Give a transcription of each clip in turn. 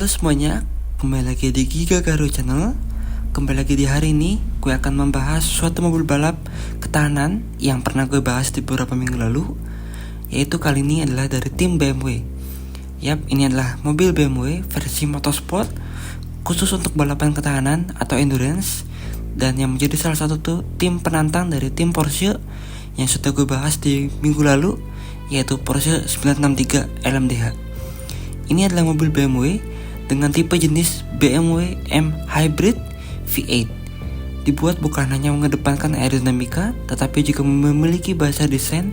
Halo semuanya, kembali lagi di Giga Garu Channel. Kembali lagi di hari ini, gue akan membahas suatu mobil balap ketahanan yang pernah gue bahas di beberapa minggu lalu. Yaitu kali ini adalah dari tim BMW. Yap, ini adalah mobil BMW versi motorsport khusus untuk balapan ketahanan atau endurance. Dan yang menjadi salah satu tim penantang dari tim Porsche yang sudah gue bahas di minggu lalu, yaitu Porsche 963 LMDH. Ini adalah mobil BMW dengan tipe jenis BMW M Hybrid V8. Dibuat bukan hanya mengedepankan aerodinamika, tetapi juga memiliki bahasa desain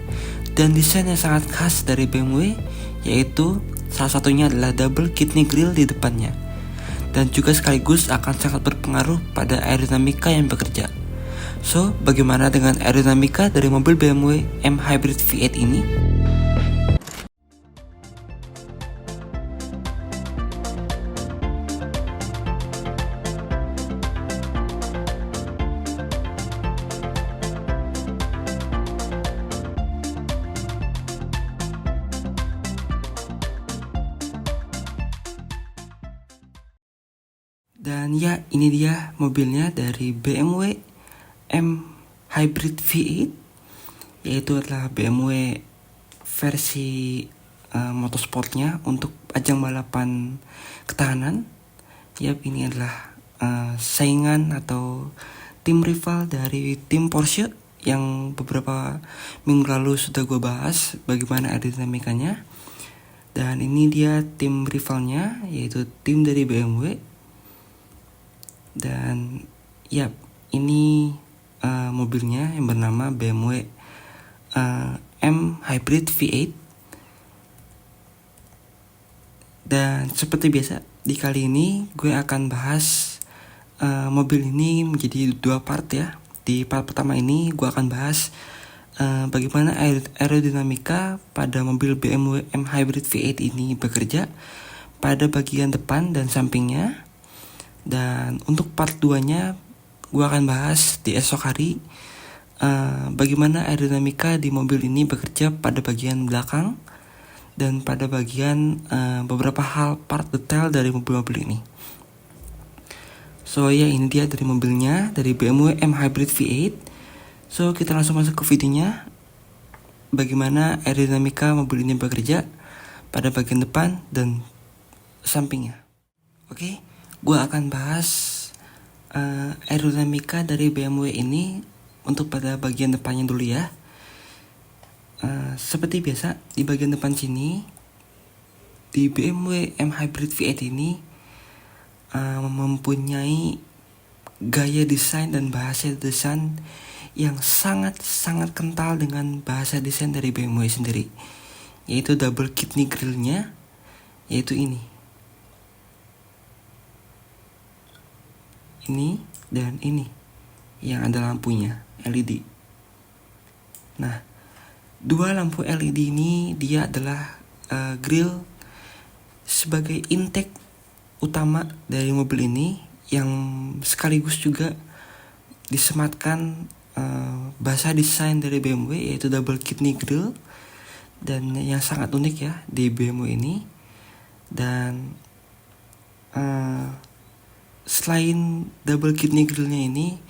dan desain yang sangat khas dari BMW, yaitu salah satunya adalah double kidney grille di depannya. Dan juga sekaligus akan sangat berpengaruh pada aerodinamika yang bekerja. So, bagaimana dengan aerodinamika dari mobil BMW M Hybrid V8 ini? Dan ya, ini dia mobilnya dari BMW M Hybrid V8, yaitu adalah BMW versi motorsportnya untuk ajang balapan ketahanan. Yap, ini adalah saingan atau tim rival dari tim Porsche yang beberapa minggu lalu sudah gue bahas bagaimana aerodinamikanya. Dan ini dia tim rivalnya, yaitu tim dari BMW. Dan yap, ini mobilnya yang bernama BMW M Hybrid V8. Dan seperti biasa, di kali ini gue akan bahas mobil ini menjadi dua part ya. Di part pertama ini gue akan bahas bagaimana aerodinamika pada mobil BMW M Hybrid V8 ini bekerja pada bagian depan dan sampingnya. Dan untuk part 2-nya gue akan bahas di esok hari bagaimana aerodinamika di mobil ini bekerja pada bagian belakang dan pada bagian beberapa hal part detail dari mobil-mobil ini. So ya, ini dia dari mobilnya, dari BMW M Hybrid V8. So kita langsung masuk ke videonya, bagaimana aerodinamika mobil ini bekerja pada bagian depan dan sampingnya. Oke, gue akan bahas aerodinamika dari BMW ini untuk pada bagian depannya dulu ya. Seperti biasa, di bagian depan sini di BMW M Hybrid V8 ini mempunyai gaya desain dan bahasa desain yang sangat kental dengan bahasa desain dari BMW sendiri, yaitu double kidney grille-nya, yaitu ini dan ini yang ada lampunya LED. Nah, dua lampu LED ini dia adalah grill sebagai intake utama dari mobil ini, yang sekaligus juga disematkan bahasa desain dari BMW, yaitu double kidney grille, dan yang sangat unik ya di BMW ini. Dan selain double kidney grille-nya ini,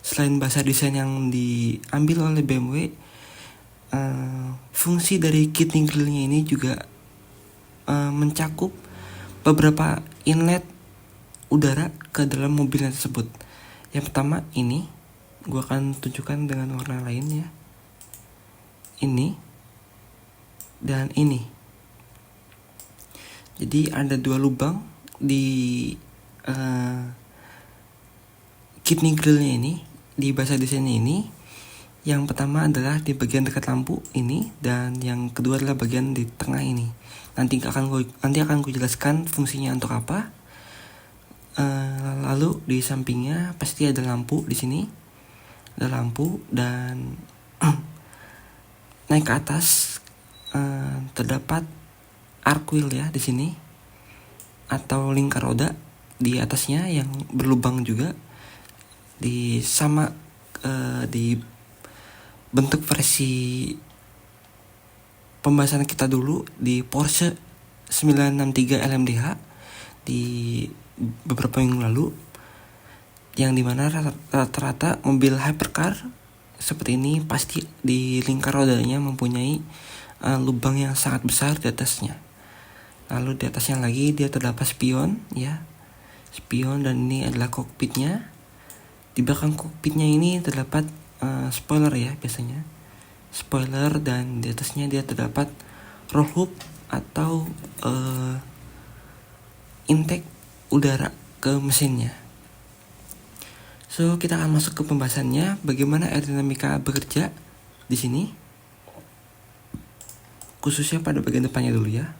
selain bahasa desain yang diambil oleh BMW, fungsi dari kidney grille-nya ini juga mencakup beberapa inlet udara ke dalam mobilnya tersebut. Yang pertama ini, gue akan tunjukkan dengan warna lain ya. Ini dan ini. Jadi ada dua lubang di kidney grille-nya ini, di bahasa desainnya ini. Yang pertama adalah di bagian dekat lampu ini, dan yang kedua adalah bagian di tengah ini. Nanti akan gue jelaskan fungsinya untuk apa. Lalu di sampingnya pasti ada lampu di sini, ada lampu, dan naik ke atas terdapat arc wheel ya di sini, atau lingkar roda di atasnya yang berlubang juga, di bentuk versi pembahasan kita dulu di Porsche 963 LMDH. di beberapa minggu lalu, yang dimana rata-rata mobil hypercar seperti ini pasti di lingkar rodanya mempunyai lubang yang sangat besar di atasnya. Lalu di atasnya lagi dia terdapat spion, ya, spion, dan ini adalah kokpitnya. Di belakang kokpitnya ini terdapat spoiler, ya, biasanya spoiler, dan di atasnya dia terdapat roll hoop atau intake udara ke mesinnya. So, kita akan masuk ke pembahasannya, bagaimana aerodinamika bekerja di sini, khususnya pada bagian depannya dulu, ya.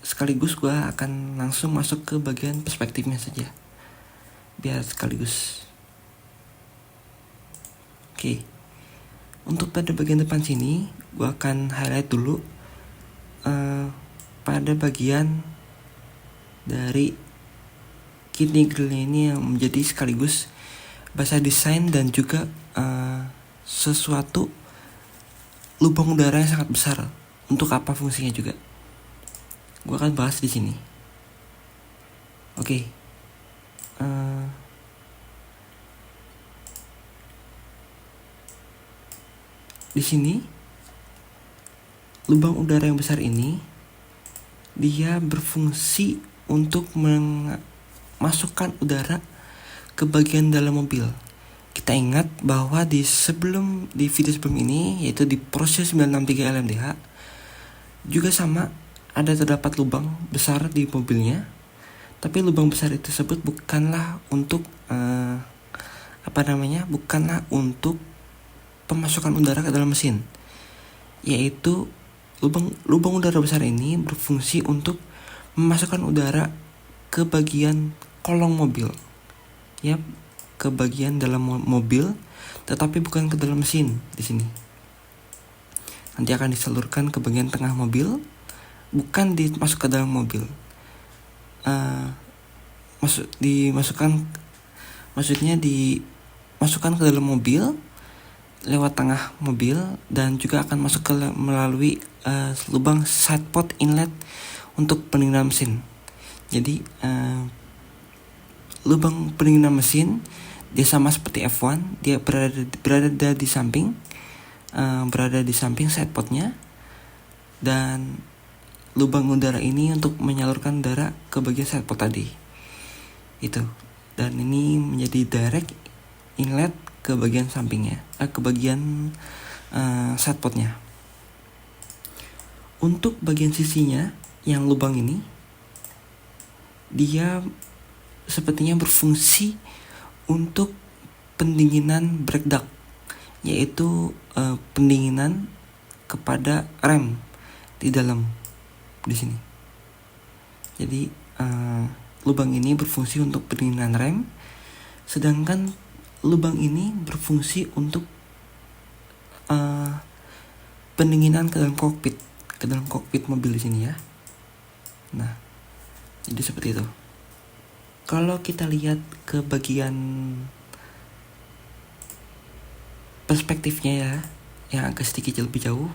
Sekaligus gue akan langsung masuk ke bagian perspektifnya saja, biar sekaligus. Oke. Untuk pada bagian depan sini, gue akan highlight dulu pada bagian dari kidney grillnya ini yang menjadi sekaligus bahasa desain dan juga sesuatu lubang udara yang sangat besar. Untuk apa fungsinya juga, gue akan bahas di sini. Oke. Di sini lubang udara yang besar ini dia berfungsi untuk memasukkan udara ke bagian dalam mobil. Kita ingat bahwa di video sebelum ini, yaitu di proses 963 LMDH, juga sama, ada terdapat lubang besar di mobilnya. Tapi lubang besar itu tersebut bukanlah untuk bukanlah untuk pemasukan udara ke dalam mesin, yaitu lubang udara besar ini berfungsi untuk memasukkan udara ke bagian kolong mobil, ya, ke bagian dalam mobil, tetapi bukan ke dalam mesin. Di sini nanti akan disalurkan ke bagian tengah mobil, bukan dimasuk ke dalam mobil. Dimasukkan ke dalam mobil lewat tengah mobil, dan juga akan masuk melalui lubang side pot inlet untuk pendinginan mesin. Jadi lubang pendinginan mesin dia sama seperti F1, dia berada di samping side potnya, dan lubang udara ini untuk menyalurkan udara ke bagian side pot tadi itu, dan ini menjadi direct inlet ke bagian sampingnya, ke bagian side potnya. Untuk bagian sisinya yang lubang ini, dia sepertinya berfungsi untuk pendinginan brake duct, yaitu pendinginan kepada rem di dalam di sini. Jadi lubang ini berfungsi untuk pendinginan rem, sedangkan lubang ini berfungsi untuk pendinginan ke dalam kokpit mobil di sini, ya. Nah, jadi seperti itu. Kalau kita lihat ke bagian perspektifnya, ya, yang agak sedikit lebih jauh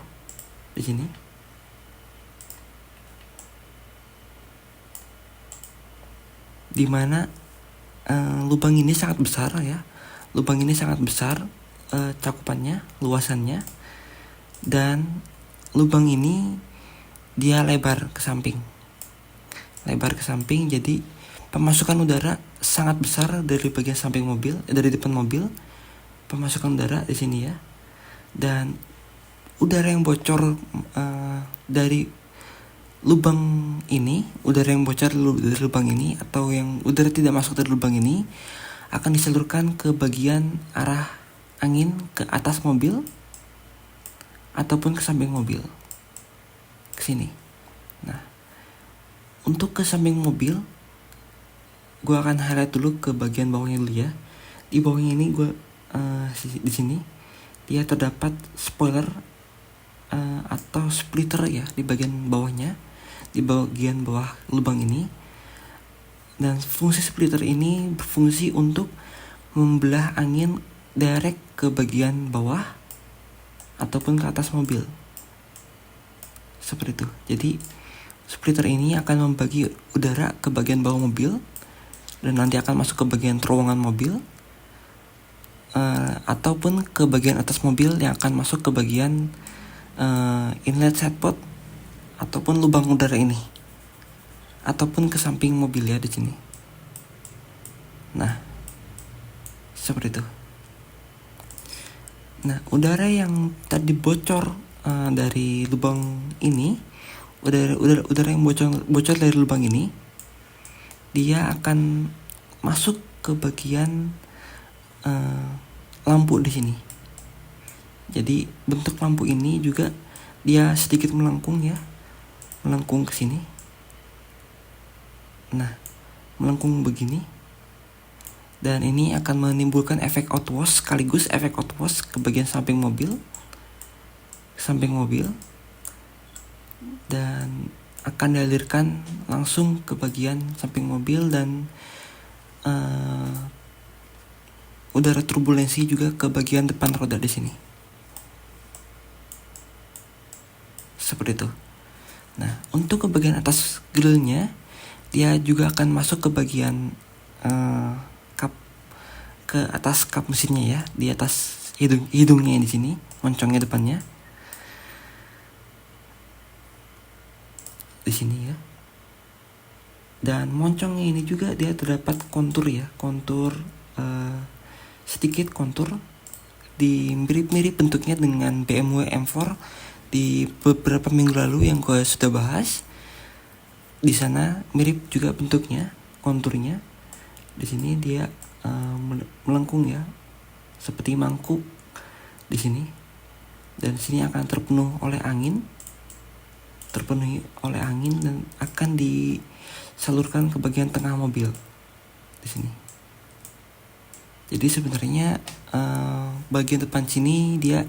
di sini. Dimana lubang ini sangat besar, ya. Lubang ini sangat besar cakupannya, luasannya, dan lubang ini dia lebar ke samping. Jadi pemasukan udara sangat besar dari bagian samping mobil, dari depan mobil, pemasukan udara di sini, ya. Dan udara yang bocor dari lubang ini, atau yang udara tidak masuk dari lubang ini akan disalurkan ke bagian arah angin ke atas mobil ataupun ke samping mobil, ke sini. Nah, untuk ke samping mobil, gue akan highlight dulu ke bagian bawahnya dulu, ya. Di bawahnya ini di sini dia terdapat spoiler atau splitter, ya, di bagian bawahnya, di bagian bawah lubang ini. Dan fungsi splitter ini berfungsi untuk membelah angin direct ke bagian bawah ataupun ke atas mobil. seperti itu. Jadi splitter ini akan membagi udara ke bagian bawah mobil dan nanti akan masuk ke bagian terowongan mobil, ataupun ke bagian atas mobil yang akan masuk ke bagian inlet sidepod ataupun lubang udara ini, ataupun ke samping mobil ya di sini. Nah, seperti itu. Nah, udara yang tadi bocor dari lubang ini, udara yang bocor dari lubang ini, dia akan masuk ke bagian lampu di sini. Jadi bentuk lampu ini juga dia sedikit melengkung ya, melengkung ke sini. Nah, melengkung begini. Dan ini akan menimbulkan efek outwash sekaligus efek outwash ke bagian samping mobil. Dan akan dialirkan langsung ke bagian samping mobil dan udara turbulensi juga ke bagian depan roda di sini. Seperti itu. Nah, untuk ke bagian atas grillnya, dia juga akan masuk ke bagian ke atas kap mesinnya ya, di atas hidungnya di sini, moncongnya depannya di sini ya. Dan moncongnya ini juga dia terdapat kontur ya, sedikit kontur di mirip-mirip bentuknya dengan BMW M4 di beberapa minggu lalu yang gue sudah bahas. Di sana mirip juga bentuknya, konturnya. Di sini dia melengkung ya, seperti mangkuk di sini. Dan di sini akan terpenuhi oleh angin dan akan disalurkan ke bagian tengah mobil di sini. Jadi sebenarnya bagian depan sini dia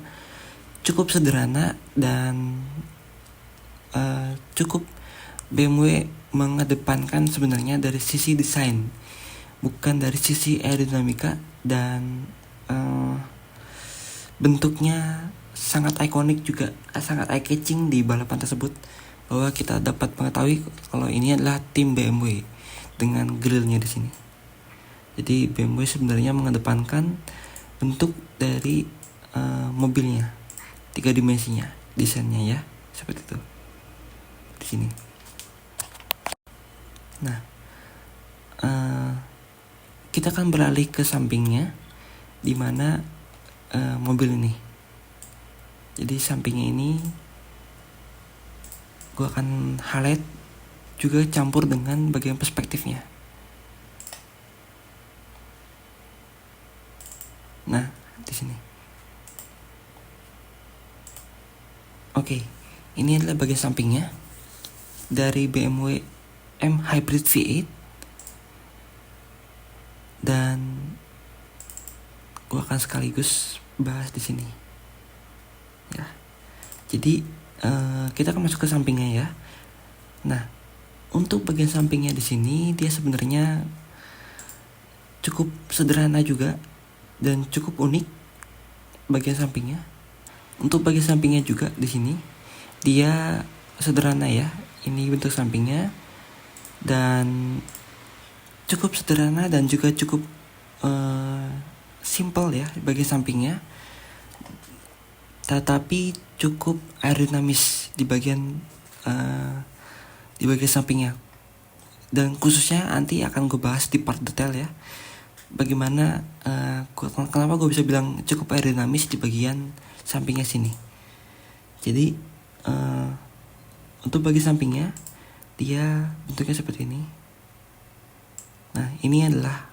cukup sederhana dan cukup BMW mengedepankan sebenarnya dari sisi desain, bukan dari sisi aerodinamika, dan bentuknya sangat ikonik juga, sangat eye-catching di balapan tersebut, bahwa kita dapat mengetahui kalau ini adalah tim BMW dengan grillnya di sini. Jadi BMW sebenarnya mengedepankan bentuk dari mobilnya, 3 dimensinya, desainnya ya, seperti itu di sini. Nah, kita akan beralih ke sampingnya, di mana mobil ini. Jadi sampingnya ini gue akan highlight juga campur dengan bagian perspektifnya. Nah, di sini. Oke, ini adalah bagian sampingnya dari BMW M Hybrid V8. Dan gue akan sekaligus bahas di sini. Ya. Jadi kita akan masuk ke sampingnya ya. Nah, untuk bagian sampingnya di sini dia sebenarnya cukup sederhana juga dan cukup unik bagian sampingnya. Untuk bagian sampingnya juga di sini dia sederhana ya. Ini bentuk sampingnya dan cukup sederhana dan juga cukup simple ya bagian sampingnya. Tetapi cukup aerodinamis di bagian sampingnya. Dan khususnya nanti akan gue bahas di part detail ya. Bagaimana kenapa gue bisa bilang cukup aerodinamis di bagian sampingnya sini. Jadi untuk bagian sampingnya dia bentuknya seperti ini. Nah, ini adalah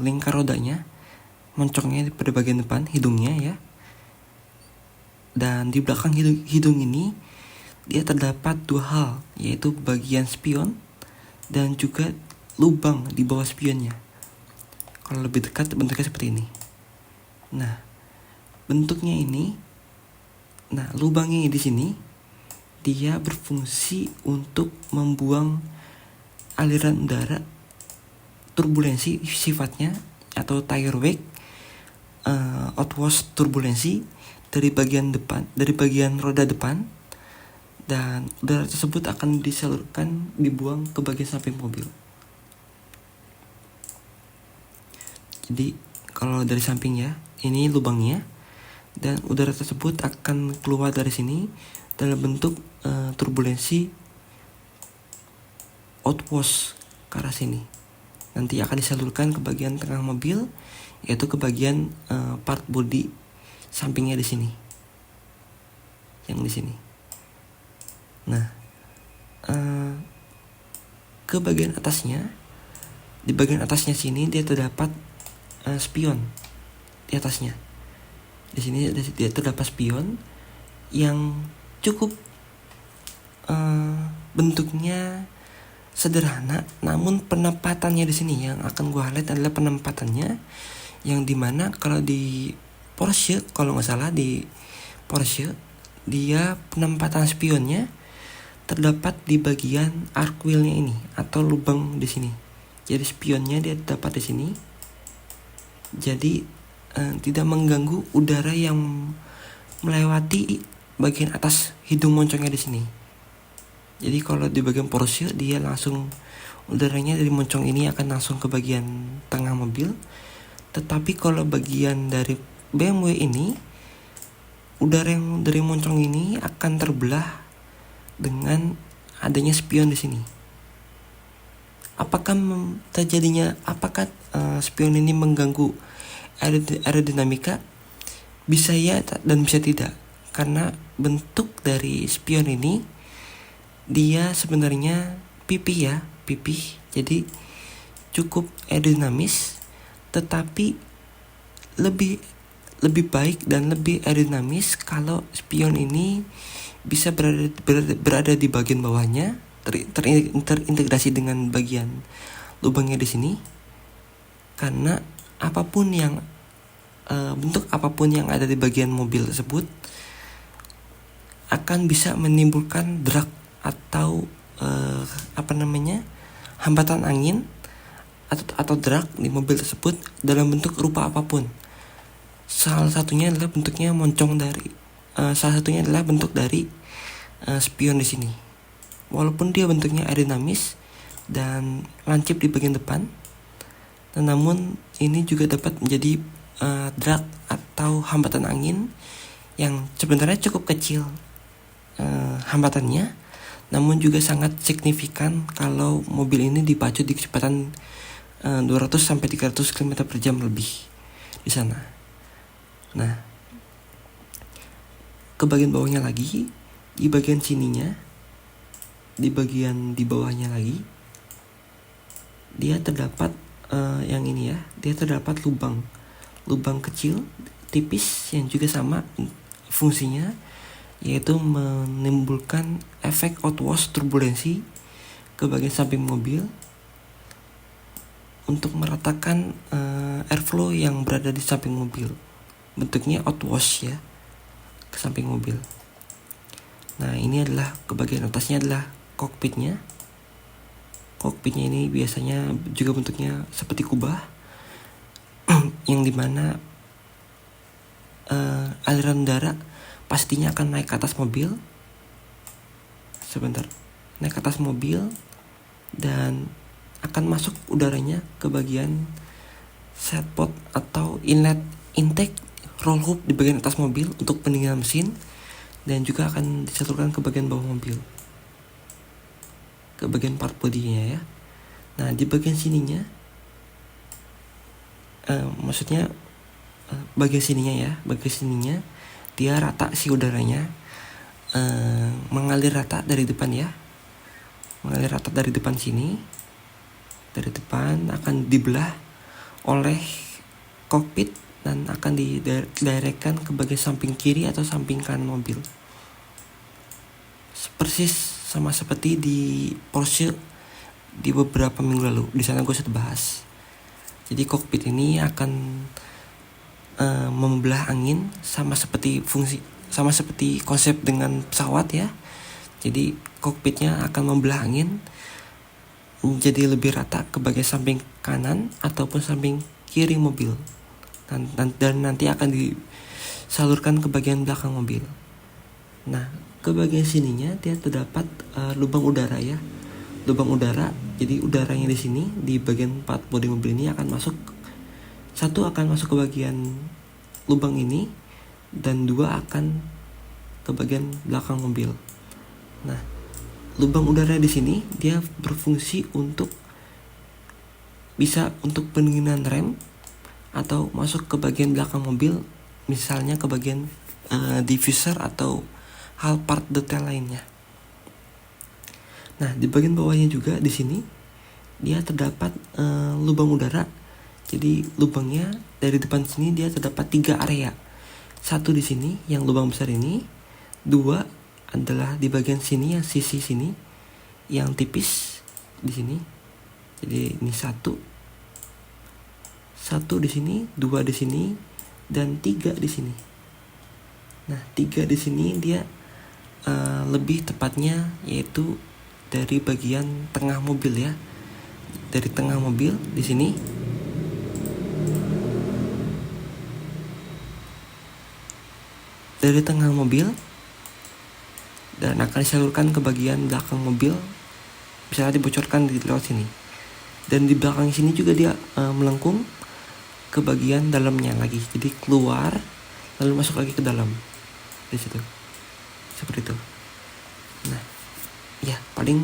lingkar rodanya, moncongnya pada bagian depan hidungnya ya. Dan di belakang hidung ini dia terdapat 2 hal, yaitu bagian spion dan juga lubang di bawah spionnya. Kalau lebih dekat bentuknya seperti ini. Nah, bentuknya ini, lubangnya di sini dia berfungsi untuk membuang aliran udara turbulensi sifatnya atau tire wake, outwash turbulensi dari bagian depan, dari bagian roda depan dan udara tersebut akan dibuang ke bagian samping mobil. Jadi kalau dari samping ya, ini lubangnya, dan udara tersebut akan keluar dari sini dalam bentuk turbulensi outwash ke arah sini. Nanti akan disalurkan ke bagian tengah mobil, yaitu ke bagian part body sampingnya di sini, yang di sini. Nah, ke bagian atasnya, di bagian atasnya sini dia terdapat spion di atasnya. Di sini dia terdapat spion yang cukup bentuknya sederhana, namun penempatannya di sini yang akan gue highlight adalah penempatannya, yang dimana kalau di Porsche, kalau nggak salah di Porsche, dia penempatan spionnya terdapat di bagian arc wheel-nya ini atau lubang di sini. Jadi spionnya dia terdapat di sini. Jadi tidak mengganggu udara yang melewati bagian atas hidung moncongnya di sini. Jadi kalau di bagian Porsche dia langsung udaranya dari moncong ini akan langsung ke bagian tengah mobil. Tetapi kalau bagian dari BMW ini, udara yang dari moncong ini akan terbelah dengan adanya spion di sini. Apakah spion ini mengganggu aerodinamika? Bisa ya dan bisa tidak, karena bentuk dari spion ini dia sebenarnya pipih, jadi cukup aerodinamis, tetapi lebih baik dan lebih aerodinamis kalau spion ini bisa berada di bagian bawahnya, terintegrasi dengan bagian lubangnya di sini, karena bentuk apapun yang ada di bagian mobil tersebut akan bisa menimbulkan drag atau hambatan angin atau drag di mobil tersebut dalam bentuk rupa apapun. Salah satunya adalah bentuk dari spion di sini. Walaupun dia bentuknya aerodinamis dan lancip di bagian depan, namun ini juga dapat menjadi drag atau hambatan angin yang sebenarnya cukup kecil hambatannya, namun juga sangat signifikan kalau mobil ini dipacu di kecepatan 200 sampai 300 km per jam lebih di sana. Nah, ke bagian bawahnya lagi, di bagian sininya, di bagian di bawahnya lagi, dia terdapat yang ini ya, dia terdapat lubang kecil tipis yang juga sama fungsinya, yaitu menimbulkan efek outwash turbulensi ke bagian samping mobil untuk meratakan airflow yang berada di samping mobil. Bentuknya outwash ya, ke samping mobil. Nah, ini adalah ke bagian atasnya adalah kokpitnya. Kokpitnya ini biasanya juga bentuknya seperti kubah yang dimana aliran udara pastinya akan naik ke atas mobil. Naik ke atas mobil dan akan masuk udaranya ke bagian setpot atau inlet intake roll hoop di bagian atas mobil untuk pendinginan mesin, dan juga akan disalurkan ke bagian bawah mobil, ke bagian part bodinya ya. Nah, di bagian sininya bagian sininya dia rata si udaranya, mengalir rata dari depan ya, dari depan sini, dari depan akan dibelah oleh kokpit dan akan didirectkan ke bagian samping kiri atau samping kanan mobil. Persis sama seperti di Porsche di beberapa minggu lalu. Di sana gue sudah bahas. Jadi kokpit ini akan membelah angin sama seperti konsep dengan pesawat ya. Jadi kokpitnya akan membelah angin menjadi lebih rata ke bagian samping kanan ataupun samping kiri mobil, dan nanti akan disalurkan ke bagian belakang mobil. Nah, ke bagian sininya dia terdapat lubang udara ya. Lubang udara, jadi udaranya di sini di bagian 4 bodi mobil ini akan masuk, satu akan masuk ke bagian lubang ini dan dua akan ke bagian belakang mobil. Nah, lubang udara di sini dia berfungsi untuk bisa untuk pendinginan rem atau masuk ke bagian belakang mobil, misalnya ke bagian diffuser atau hal part detail lainnya. Nah, di bagian bawahnya juga di sini dia terdapat lubang udara. Jadi lubangnya dari depan sini dia terdapat 3 area. Satu di sini yang lubang besar ini, 2 adalah di bagian sini yang sisi sini yang tipis di sini. Jadi ini satu di sini, 2 di sini, dan 3 di sini. Nah, 3 di sini dia lebih tepatnya yaitu dari bagian tengah mobil ya. Dari tengah mobil di sini. Dari tengah mobil dan akan disalurkan ke bagian belakang mobil, misalnya dibocorkan di lewat sini. Dan di belakang sini juga dia melengkung ke bagian dalamnya lagi. Jadi keluar lalu masuk lagi ke dalam. Di situ. Seperti itu. Nah, ya paling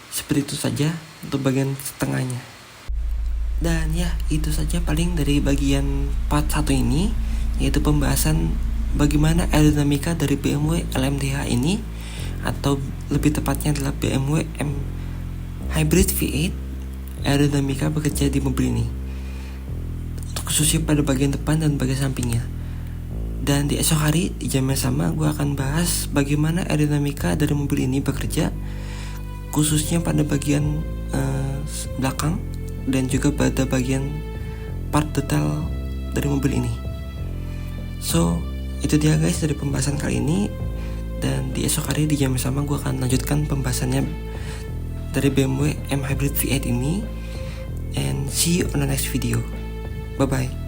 seperti itu saja untuk bagian tengahnya. Dan ya itu saja paling dari bagian part 1 ini, yaitu pembahasan bagaimana aerodinamika dari BMW LMDH ini, atau lebih tepatnya adalah BMW M Hybrid V8 aerodinamika bekerja di mobil ini, khususnya pada bagian depan dan bagian sampingnya. Dan di esok hari di jam yang sama gue akan bahas bagaimana aerodinamika dari mobil ini bekerja, khususnya pada bagian belakang dan juga pada bagian part detail dari mobil ini. So itu dia guys dari pembahasan kali ini. Dan di esok hari di jam yang sama gue akan lanjutkan pembahasannya dari BMW M Hybrid V8 ini. And see you on the next video. Bye bye.